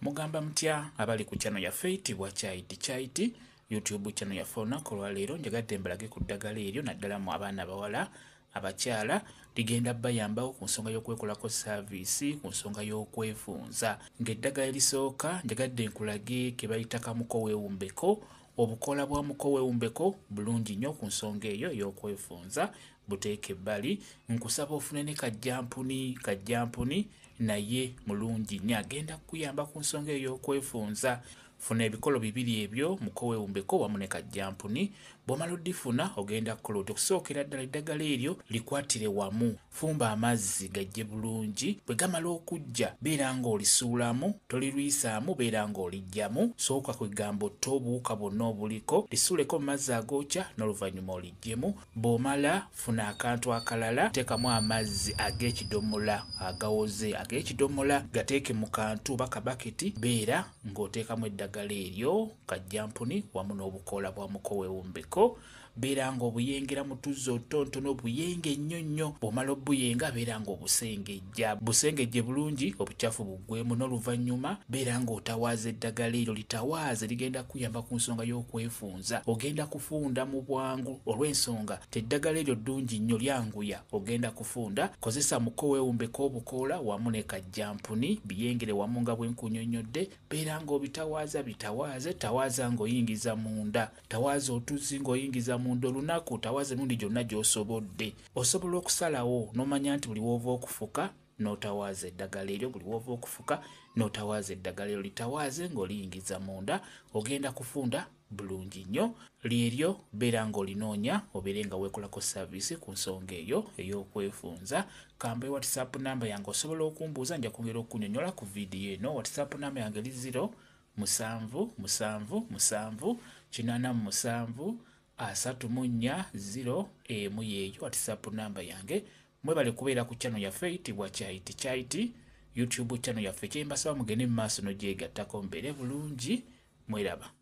Mugamba mutya abali ku channel ya Fate bwa Chaiti YouTube channel ya Fona kolwa leero njagadde mbalage ku ddagala eryo naddala mu abaana bawala abakyala ligenda bayambawo ku nsonga y'okwekolako service ku nsonga y'okwefunza ng'eddagala erisooka njagadde nkulage ke bayita kamuko weewumbeko obukola bwa muko weewumbeko bulungi nnyo ku nsonga eyo y'okwefunza buteeke ebbali nkusaba ofune ne kajjampuni naye mulungi nnyo agenda kuyamba ku nsonga ey'okwefunza. Funa ebikolo bibiri ebyo muko weewumbeko wamu ne kajjampuni bw'omala oddifuna ogenda kukola oti okusookera ddala eddagala eryo likwatire wamu fumba amazzi gajje bulungi bwe gamala okujja beera ng'olisuulamu tolirwisaamu beera ng'olijjamu sooka kwegamba otta obuwuka bwonna obuliko lisuuleko mu mazzi agookya n'oluvannyuma olijjemu bw'omala funa akantu akalala teekamu amazzi ag'ekidomola agawoze ag'ekidomola gateeke mu kantu oba kabaketi beera ng'oteekamu eddagala eryo kajjampuni wamu n'obukoola bwa muko weewumbeko beera ng'obuyengera mu tuzzi otonotono buyenge nnyo nnyo bw'omala obuyenga beera ng'obusengejja busengejje bulungi obucaafu buggwemu n'oluvannyuma beera ng'otawaaza eddagala eryo litawaaze ligenda kuyamba ku nsonga y'okwefunza ogenda kufunda mu bwangu olw'ensonga teddagala eryo ddungi nnyo lyanguya ogenda kufunda kozesa muko weewumbeko obukoola wamu ne kajjampuni biyengere wamu nga bwenkunyonnyodde beera ng'obitawaaza bitawaaze tawaaza ng'oyingiza munda tawaaza otuzzi ng'oyingiza munda olunaku tawaaza emirundi gyonna gy'osobodde osobola okusalawo n'omanya nti buli w'ova okufuka n'otawaaza eddagala eryo buli w'ova okufuka n'otawaaza eddagala eryo litawaaze ng'oliyingiza munda ogenda kufunda bulungi nnyo lyeryo beera ng'olinoonya obeere nga weekolako service ku nsonga eyo ey'okwefunza kamba WhatsApp namba yange osobola okumbuuza nja kwongera okunyonyola ku vidiyo eno WhatsApp namba yange li 07787 emu yeeyo WhatsApp namba yange. Mwebale kubeera ku channel ya Fate bwa Chaiti YouTube channel yaffe kyembasaba mugende mu maaso n'ogyegattako mbeere bulungi mweraba.